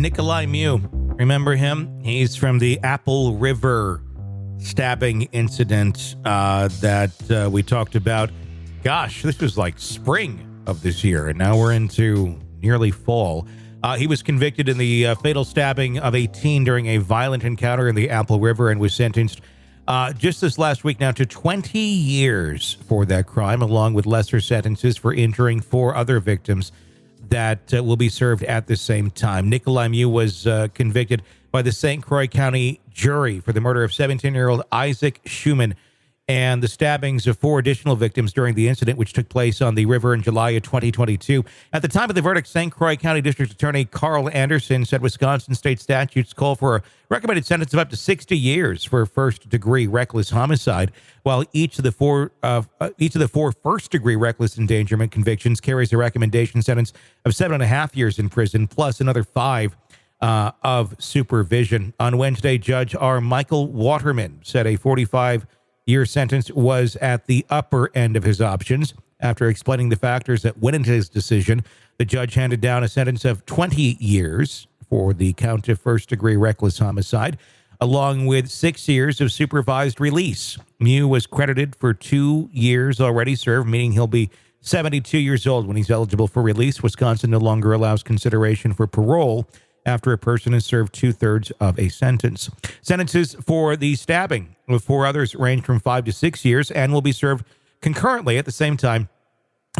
Nicolae Miu. Remember him? He's from the Apple River stabbing incident that we talked about. Gosh, this was like spring of this year, and now we're into nearly fall. He was convicted in the fatal stabbing of a teen during a violent encounter in the Apple River and was sentenced just this last week now to 20 years for that crime, along with lesser sentences for injuring 4 other victims that will be served at the same time. Nicolae Miu was convicted by the St. Croix County jury for the murder of 17-year-old Isaac Schuman and the stabbings of 4 additional victims during the incident, which took place on the river in July of 2022. At the time of the verdict, St. Croix County District Attorney Karl said Wisconsin state statutes call for a recommended sentence of up to 60 years for first-degree reckless homicide, while each of the four first-degree reckless endangerment convictions carries a recommendation sentence of 7.5 years in prison, plus another 5 of supervision. On Wednesday, Judge R. Michael Waterman said a 45-year sentence was at the upper end of his options. After explaining the factors that went into his decision, the judge handed down a sentence of 20 years for the count of first-degree reckless homicide, along with 6 years of supervised release. Miu was credited for 2 years already served, meaning he'll be 72 years old when he's eligible for release. Wisconsin no longer allows consideration for parole after a person has served 2/3 of a sentence. Sentences for the stabbing of 4 others range from 5 to 6 years and will be served concurrently at the same time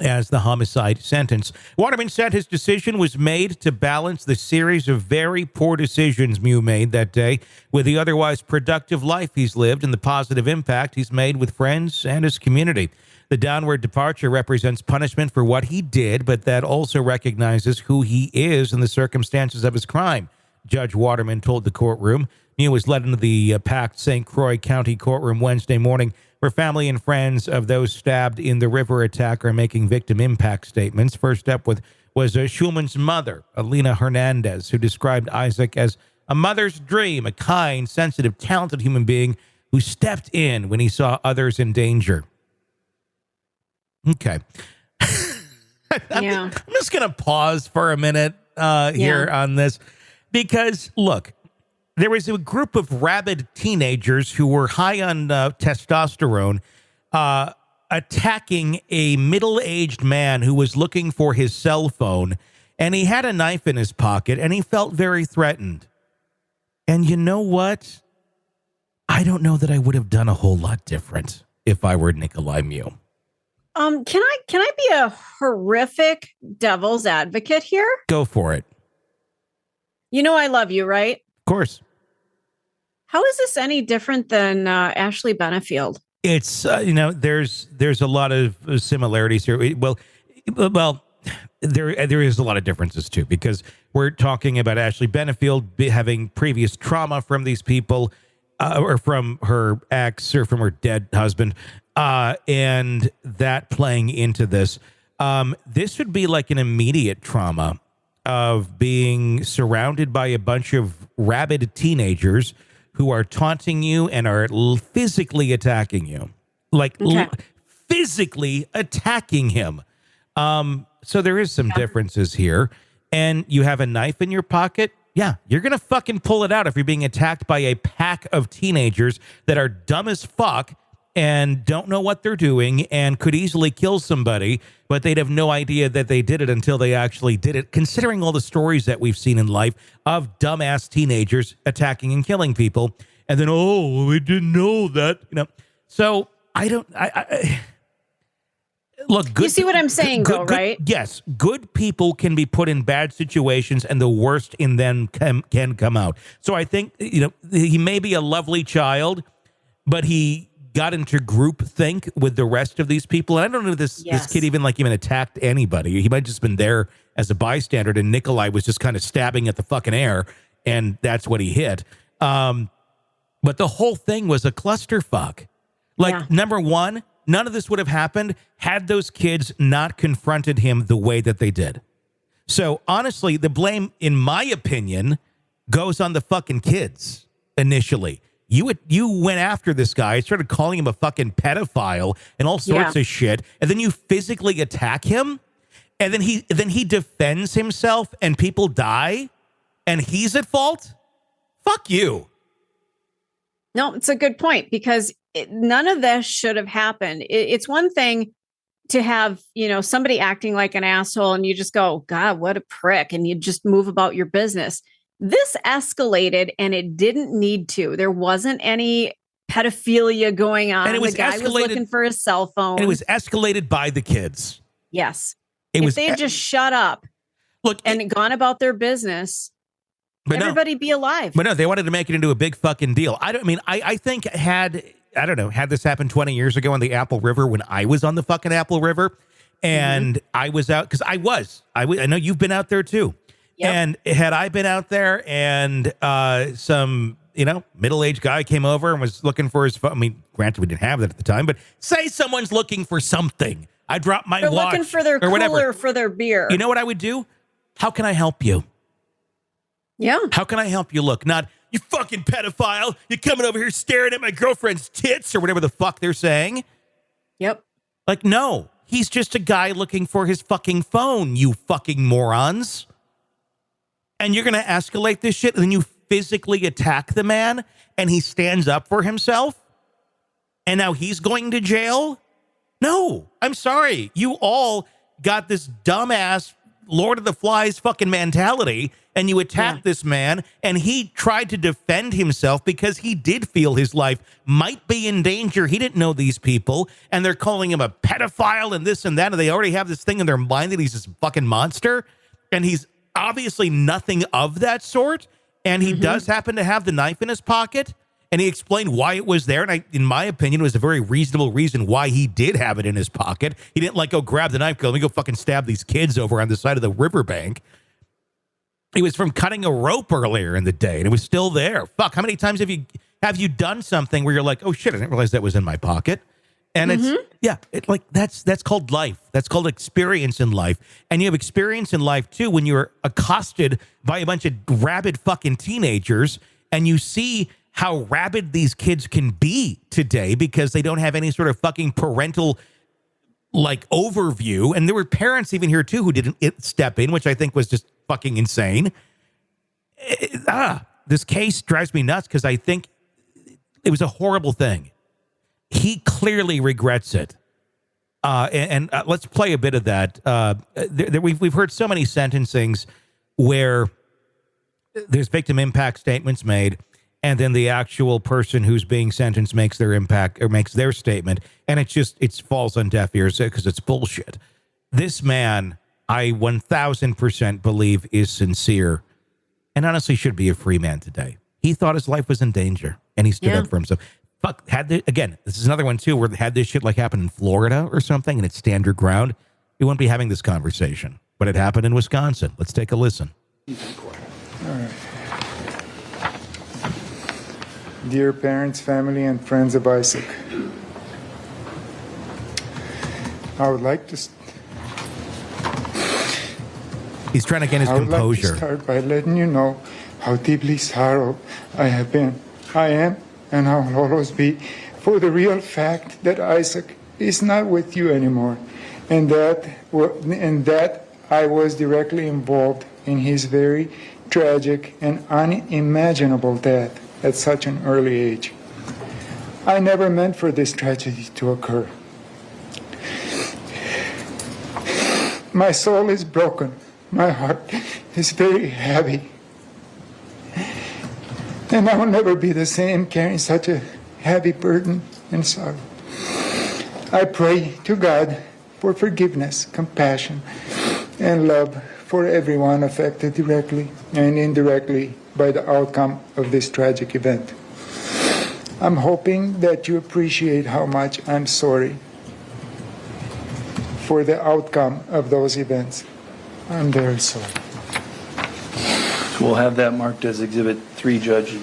as the homicide sentence. Waterman said his decision was made to balance the series of very poor decisions Miu made that day with the otherwise productive life he's lived and the positive impact he's made with friends and his community. The downward departure represents punishment for what he did, but that also recognizes who he is and the circumstances of his crime, Judge Waterman told the courtroom. Miu was led into the packed St. Croix County courtroom Wednesday morning, where family and friends of those stabbed in the river attack are making victim impact statements. First up was Schuman's mother, Alina Hernandez, who described Isaac as a mother's dream, a kind, sensitive, talented human being who stepped in when he saw others in danger. Okay. I'm just going to pause for a minute here on this because, look, there was a group of rabid teenagers who were high on testosterone attacking a middle-aged man who was looking for his cell phone, and he had a knife in his pocket, and he felt very threatened. And you know what? I don't know that I would have done a whole lot different if I were Nicolae Miu. Can I be a horrific devil's advocate here? Go for it. You know I love you, right? Of course. How is this any different than Ashley Benefield? It's there's a lot of similarities here. Well, there is a lot of differences too, because we're talking about Ashley Benefield having previous trauma from these people, or from her ex, or from her dead husband, and that playing into this. This would be like an immediate trauma of being surrounded by a bunch of rabid teenagers who are taunting you and are physically attacking you, physically attacking him. So there is some differences here. And you have a knife in your pocket. Yeah, you're going to fucking pull it out if you're being attacked by a pack of teenagers that are dumb as fuck and don't know what they're doing and could easily kill somebody, but they'd have no idea that they did it until they actually did it, considering all the stories that we've seen in life of dumbass teenagers attacking and killing people. And then, we didn't know that, So look, good, you see what I'm saying, good, right? Yes. Good people can be put in bad situations and the worst in them can come out. So I think, he may be a lovely child, but he got into groupthink with the rest of these people. And I don't know if this kid even attacked anybody. He might have just been there as a bystander, and Nicolae was just kind of stabbing at the fucking air, and that's what he hit. But the whole thing was a clusterfuck. Number one, none of this would have happened had those kids not confronted him the way that they did. So honestly, the blame, in my opinion, goes on the fucking kids initially. You went after this guy, started calling him a fucking pedophile and all sorts of shit, and then you physically attack him, and then he defends himself and people die. and he's at fault? Fuck you. No, it's a good point, because none of this should have happened. It's one thing to have, somebody acting like an asshole and you just go, God, what a prick. And you just move about your business. This escalated and it didn't need to. There wasn't any pedophilia going on. And it was the guy was looking for his cell phone. And it was escalated by the kids. Yes. If they had just shut up and gone about their business, everybody be alive. But no, they wanted to make it into a big fucking deal. I think had this happened 20 years ago on the Apple River, when I was on the fucking Apple River and I was out, because I know you've been out there too. Yep. And had I been out there and some, middle-aged guy came over and was looking for his phone. I mean, granted, we didn't have that at the time, but say someone's looking for something. I dropped my watch. Looking for their cooler for their beer. You know what I would do? How can I help you? Yeah. How can I help you? Look, not, you fucking pedophile. You're coming over here staring at my girlfriend's tits or whatever the fuck they're saying. Yep. Like, no, he's just a guy looking for his fucking phone, you fucking morons. And you're going to escalate this shit, and then you physically attack the man, and he stands up for himself, and now he's going to jail? No, I'm sorry. You all got this dumbass Lord of the Flies fucking mentality, and you attacked this man, and he tried to defend himself because he did feel his life might be in danger. He didn't know these people, and they're calling him a pedophile and this and that, and they already have this thing in their mind that he's this fucking monster, and he's obviously nothing of that sort, and he does happen to have the knife in his pocket, and he explained why it was there, and in my opinion, it was a very reasonable reason why he did have it in his pocket. He didn't go grab the knife, let me go fucking stab these kids over on the side of the riverbank. It was from cutting a rope earlier in the day, and it was still there. Fuck, how many times have you done something where you're like, oh shit, I didn't realize that was in my pocket? And that's called life. That's called experience in life. And you have experience in life too when you're accosted by a bunch of rabid fucking teenagers, and you see how rabid these kids can be today because they don't have any sort of fucking parental overview. And there were parents even here too who didn't step in, which I think was just fucking insane. This case drives me nuts because I think it was a horrible thing. He clearly regrets it. And let's play a bit of that. We've heard so many sentencings where there's victim impact statements made, and then the actual person who's being sentenced makes their impact or makes their statement, and it falls on deaf ears because it's bullshit. This man, I 1000% believe, is sincere and honestly should be a free man today. He thought his life was in danger, and he stood up for himself. Fuck, this is another one too, where had this shit happen in Florida or something and it's stand your ground, we wouldn't be having this conversation. But it happened in Wisconsin. Let's take a listen. All right. Dear parents, family, and friends of Isaac, I would like to... He's trying to get his composure. I would like to start by letting you know how deeply sorrowful I have been. I am, and I will always be, for the real fact that Isaac is not with you anymore, and that I was directly involved in his very tragic and unimaginable death at such an early age. I never meant for this tragedy to occur. My soul is broken. My heart is very heavy. And I will never be the same carrying such a heavy burden and sorrow. I pray to God for forgiveness, compassion, and love for everyone affected directly and indirectly by the outcome of this tragic event. I'm hoping that you appreciate how much I'm sorry for the outcome of those events. I'm very sorry. We'll have that marked as Exhibit 3, Judge.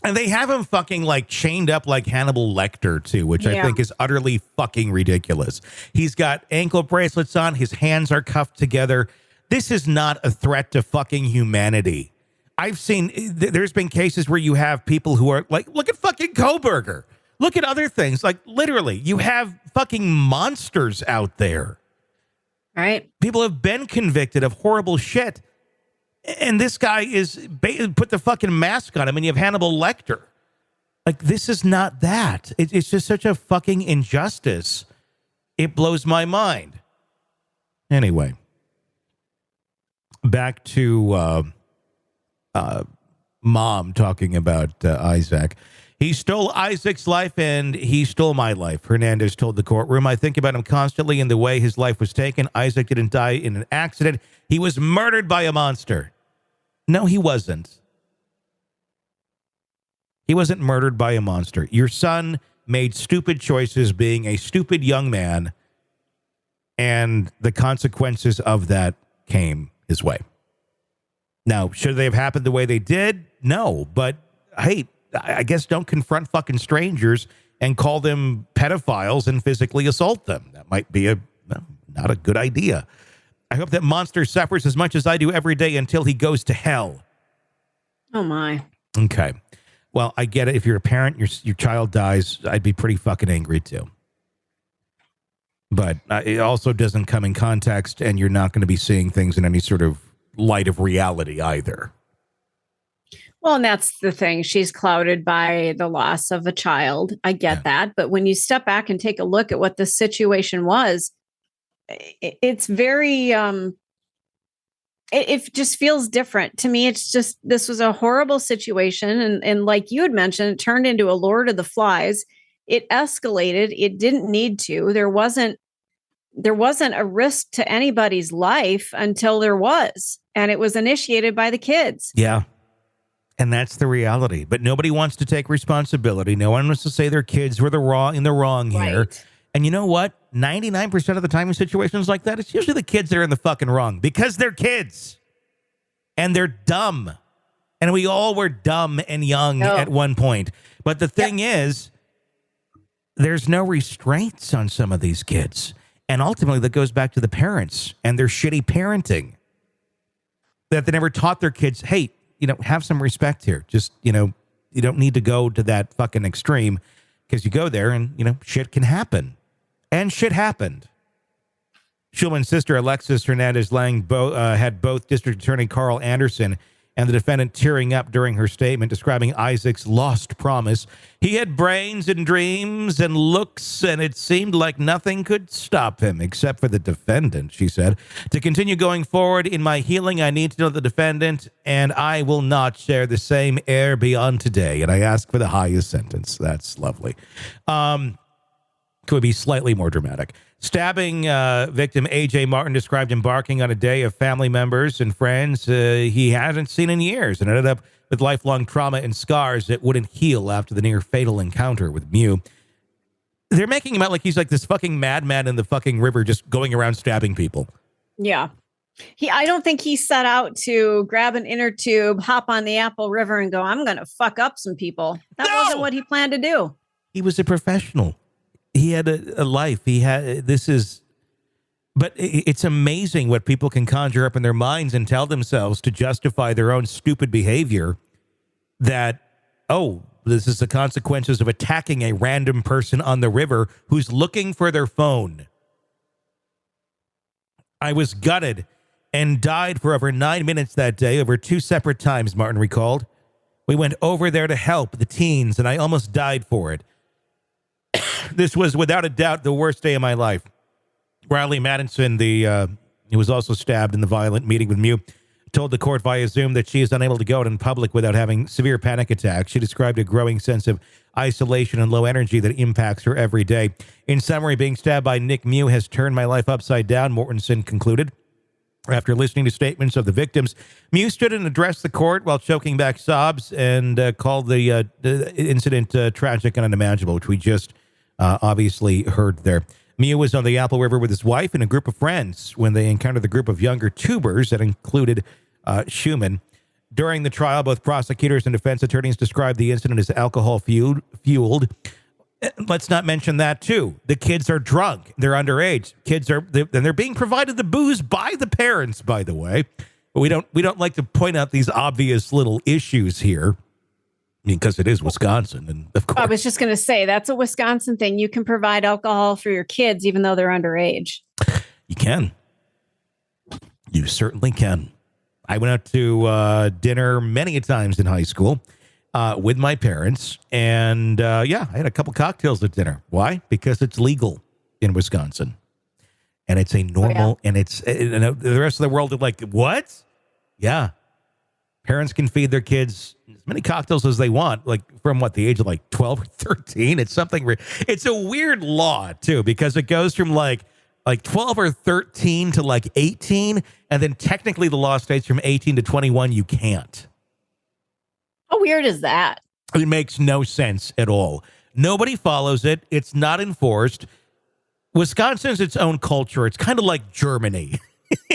And they have him fucking chained up like Hannibal Lecter too, which I think is utterly fucking ridiculous. He's got ankle bracelets on. His hands are cuffed together. This is not a threat to fucking humanity. I've seen, there's been cases where you have people who are look at fucking Koberger. Look at other things. Literally, you have fucking monsters out there. Right. People have been convicted of horrible shit. And this guy is put the fucking mask on him, and you have Hannibal Lecter. Like, this is not that. It's just such a fucking injustice. It blows my mind. Anyway, back to mom talking about Isaac. He stole Isaac's life, and he stole my life, Hernandez told the courtroom. I think about him constantly in the way his life was taken. Isaac didn't die in an accident. He was murdered by a monster. No, he wasn't. He wasn't murdered by a monster. Your son made stupid choices being a stupid young man, and the consequences of that came his way. Now, should they have happened the way they did? No, but hey, I guess don't confront fucking strangers and call them pedophiles and physically assault them. That might be not a good idea. I hope that monster suffers as much as I do every day until he goes to hell. Oh, my. Okay. Well, I get it. If you're a parent, your child dies, I'd be pretty fucking angry too. But it also doesn't come in context, and you're not going to be seeing things in any sort of light of reality either. Well, and that's the thing. She's clouded by the loss of a child. I get that. But when you step back and take a look at what the situation was, it's very, it just feels different to me. It's just, this was a horrible situation. And like you had mentioned, it turned into a Lord of the Flies. It escalated. It didn't need to. There wasn't a risk to anybody's life until there was. And it was initiated by the kids. Yeah. And that's the reality. But nobody wants to take responsibility. No one wants to say their kids were in the wrong here. Right. And you know what? 99% of the time in situations like that, it's usually the kids that are in the fucking wrong because they're kids and they're dumb. And we all were dumb and young at one point. But the thing is, there's no restraints on some of these kids. And ultimately, that goes back to the parents and their shitty parenting. That they never taught their kids, hey, have some respect here. Just, you don't need to go to that fucking extreme because you go there and, shit can happen. And shit happened. Schuman's sister, Alexis Hernandez Lang, had both District Attorney Karl Anderson and the defendant tearing up during her statement describing Isaac's lost promise. He had brains and dreams and looks, and it seemed like nothing could stop him except for the defendant, she said. To continue going forward in my healing, I need to know the defendant, and I will not share the same air beyond today. And I ask for the highest sentence. That's lovely. Could be slightly more dramatic. Stabbing victim A.J. Martin described embarking on a day of family members and friends he hadn't seen in years and ended up with lifelong trauma and scars that wouldn't heal after the near-fatal encounter with Miu. They're making him out like he's like this fucking madman in the fucking river just going around stabbing people. Yeah. I don't think he set out to grab an inner tube, hop on the Apple River and go, I'm going to fuck up some people. That wasn't what he planned to do. He was a professional. He had a life. But it's amazing what people can conjure up in their minds and tell themselves to justify their own stupid behavior that, this is the consequences of attacking a random person on the river who's looking for their phone. I was gutted and died for over 9 minutes that day over 2 separate times, Martin recalled. We went over there to help the teens, and I almost died for it. This was without a doubt the worst day of my life. Riley Madison, who was also stabbed in the violent meeting with Miu, told the court via Zoom that she is unable to go out in public without having severe panic attacks. She described a growing sense of isolation and low energy that impacts her every day. In summary, being stabbed by Nick Miu has turned my life upside down, Mortensen concluded. After listening to statements of the victims, Miu stood and addressed the court while choking back sobs and called the incident tragic and unimaginable, which we just obviously heard there. Miu was on the Apple River with his wife and a group of friends when they encountered the group of younger tubers that included Schuman. During the trial, both prosecutors and defense attorneys described the incident as alcohol-fueled. Let's not mention that, too. The kids are drunk. They're underage. And they're being provided the booze by the parents, by the way. But we don't like to point out these obvious little issues here. Because it is Wisconsin, and of course. I was just going to say, that's a Wisconsin thing. You can provide alcohol for your kids, even though they're underage. You can. You certainly can. I went out to dinner many a times in high school with my parents. And I had a couple cocktails at dinner. Why? Because it's legal in Wisconsin. And it's a normal, and it's and the rest of the world is like, what? Yeah. Parents can feed their kids as many cocktails as they want, like from the age of 12 or 13. It's something, it's a weird law too, because it goes from like 12 or 13 to 18. And then technically the law states from 18 to 21, you can't. How weird is that? It makes no sense at all. Nobody follows it. It's not enforced. Wisconsin's its own culture. It's kind of like Germany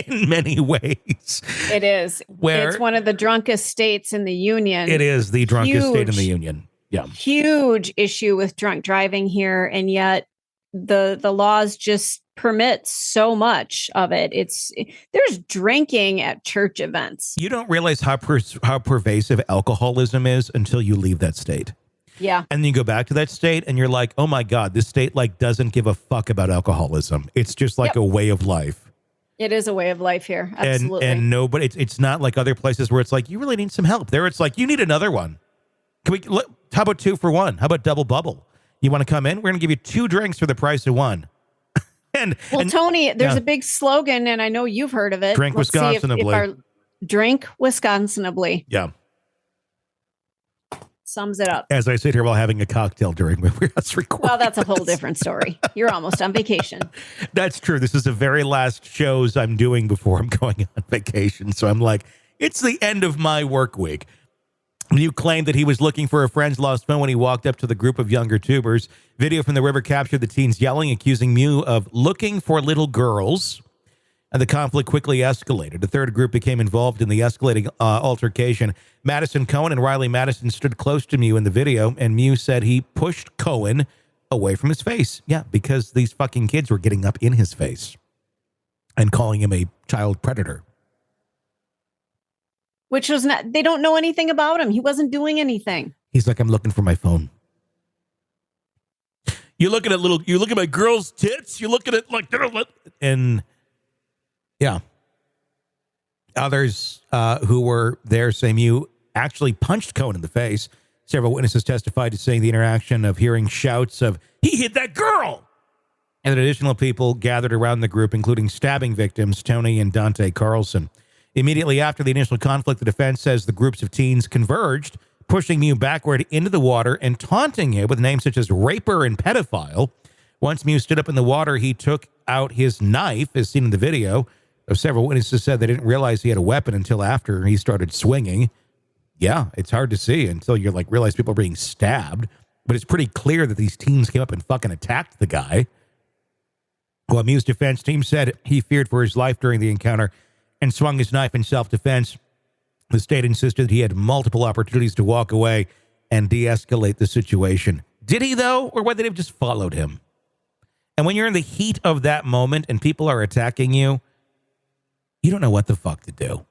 in many ways. It is. It's one of the drunkest states in the union. It is the drunkest state in the union. Yeah. Huge issue with drunk driving here. And yet the laws just permit so much of it. There's drinking at church events. You don't realize how pervasive alcoholism is until you leave that state. Yeah. And then you go back to that state and you're like, oh my God, this state doesn't give a fuck about alcoholism. It's just a way of life. It is a way of life here. Absolutely. And nobody, it's not like other places where it's like, you really need some help. There it's like, you need another one. How about 2 for 1? How about double bubble? You want to come in? We're going to give you 2 drinks for the price of 1. and Tony, there's a big slogan, and I know you've heard of it. Drink Wisconsinably. Drink Wisconsinably. Yeah. Sums it up. As I sit here while having a cocktail during us recording. Well, that's a whole different story. You're almost on vacation. That's true. This is the very last shows I'm doing before I'm going on vacation. So I'm like, it's the end of my work week. Miu claimed that he was looking for a friend's lost phone when he walked up to the group of younger tubers. Video from the river captured the teens yelling, accusing Miu of looking for little girls. And the conflict quickly escalated. A third group became involved in the escalating altercation. Madison Cohen and Riley Madison stood close to Miu in the video, and Miu said he pushed Cohen away from his face. Yeah, because these fucking kids were getting up in his face and calling him a child predator. Which was not, they don't know anything about him. He wasn't doing anything. He's like, I'm looking for my phone. You're looking at my girl's tits? You're looking at and yeah. Others who were there say Miu actually punched Cohen in the face. Several witnesses testified to saying the interaction of hearing shouts of, he hit that girl! And additional people gathered around the group, including stabbing victims, Tony and Dante Carlson. Immediately after the initial conflict, the defense says the groups of teens converged, pushing Miu backward into the water and taunting him with names such as raper and pedophile. Once Miu stood up in the water, he took out his knife, as seen in the video. Several witnesses said they didn't realize he had a weapon until after he started swinging. Yeah, it's hard to see until you realize people are being stabbed. But it's pretty clear that these teens came up and fucking attacked the guy. Well, Miu's defense team said he feared for his life during the encounter and swung his knife in self-defense. The state insisted that he had multiple opportunities to walk away and de-escalate the situation. Did he, though? Or whether they've just followed him? And when you're in the heat of that moment and people are attacking you, you don't know what the fuck to do.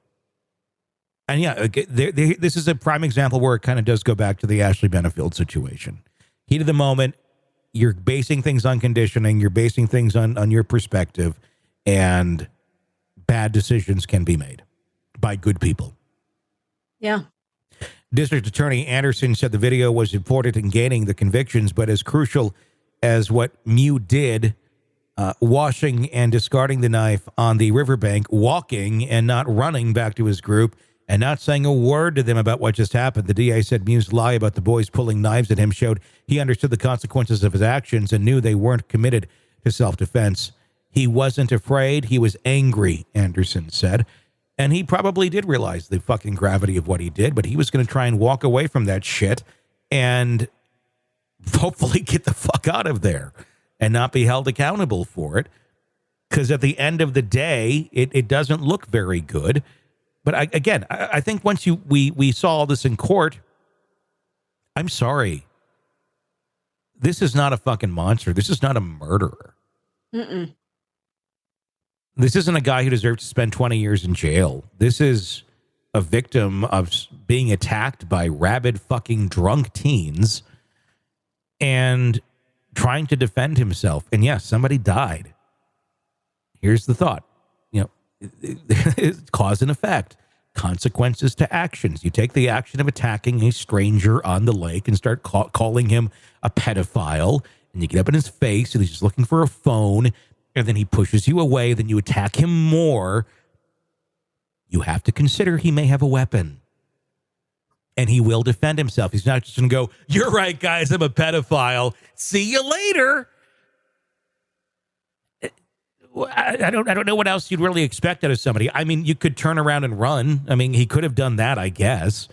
And yeah, this is a prime example where it kind of does go back to the Ashley Benefield situation. Heat of the moment, you're basing things on conditioning, you're basing things on your perspective, and bad decisions can be made by good people. Yeah. District Attorney Anderson said the video was important in gaining the convictions, but as crucial as what Miu did, washing and discarding the knife on the riverbank, walking and not running back to his group, and not saying a word to them about what just happened. The DA said Miu's lie about the boys pulling knives at him showed he understood the consequences of his actions and knew they weren't committed to self-defense. He wasn't afraid. He was angry, Anderson said. And he probably did realize the fucking gravity of what he did, but he was going to try and walk away from that shit and hopefully get the fuck out of there and not be held accountable for it. Because at the end of the day, it doesn't look very good. But I think once we saw all this in court, I'm sorry. This is not a fucking monster. This is not a murderer. Mm-mm. This isn't a guy who deserves to spend 20 years in jail. This is a victim of being attacked by rabid fucking drunk teens and trying to defend himself. And yes, somebody died. Here's the thought. Cause and effect. consequences to actions. You take the action of attacking a stranger on the lake and start calling him a pedophile, and you get up in his face and he's just looking for a phone, and then he pushes you away, then you attack him more. You have to consider he may have a weapon, and he will defend himself. He's not just going to go, "You're right, guys, I'm a pedophile. See you later." I don't know what else you'd really expect out of somebody. I mean, you could turn around and run. I mean, he could have done that, I guess.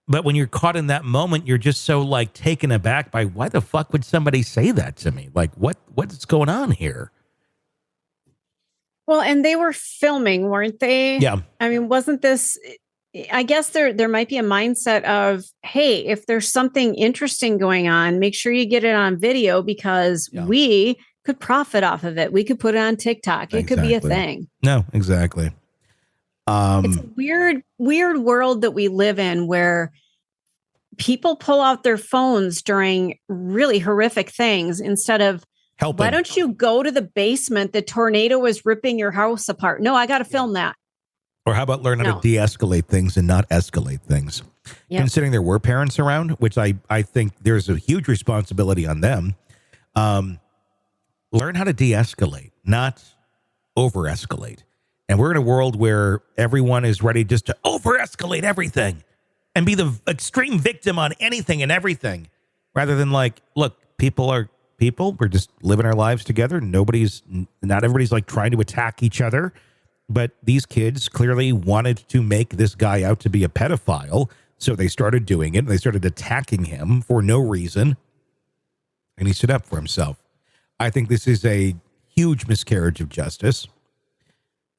But when you're caught in that moment, you're just so like taken aback by, why the fuck would somebody say that to me? Like, what's going on here? Well, and they were filming, weren't they? Yeah. I mean, wasn't this, I guess there might be a mindset of, hey, if there's something interesting going on, make sure you get it on video, because we could profit off of it. We could put it on TikTok. It could be a thing. No, exactly. It's a weird world that we live in, where people pull out their phones during really horrific things instead of helping. Why don't you go to the basement? The tornado was ripping your house apart. No, I got to film that. Or how about learn how to de-escalate things and not escalate things? Yep. Considering there were parents around, which I think there's a huge responsibility on them. Learn how to de-escalate, not over-escalate. And we're in a world where everyone is ready just to over-escalate everything and be the extreme victim on anything and everything, rather than like, look, people are people. We're just living our lives together. Not everybody's like trying to attack each other. But these kids clearly wanted to make this guy out to be a pedophile. So they started doing it. They started attacking him for no reason. And he stood up for himself. I think this is a huge miscarriage of justice.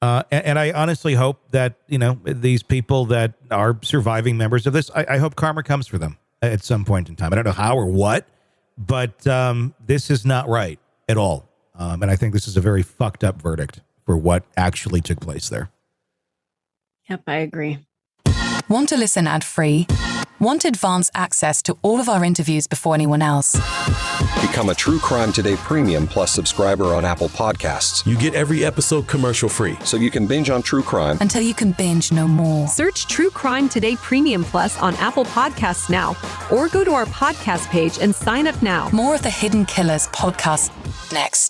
And I honestly hope that, these people that are surviving members of this, I hope karma comes for them at some point in time. I don't know how or what, but this is not right at all. And I think this is a very fucked up verdict for what actually took place there. Yep, I agree. Want to listen ad-free? Want advanced access to all of our interviews before anyone else? Become a True Crime Today Premium Plus subscriber on Apple Podcasts. You get every episode commercial-free, so you can binge on true crime until you can binge no more. Search True Crime Today Premium Plus on Apple Podcasts now, or go to our podcast page and sign up now. More of the Hidden Killers podcast next.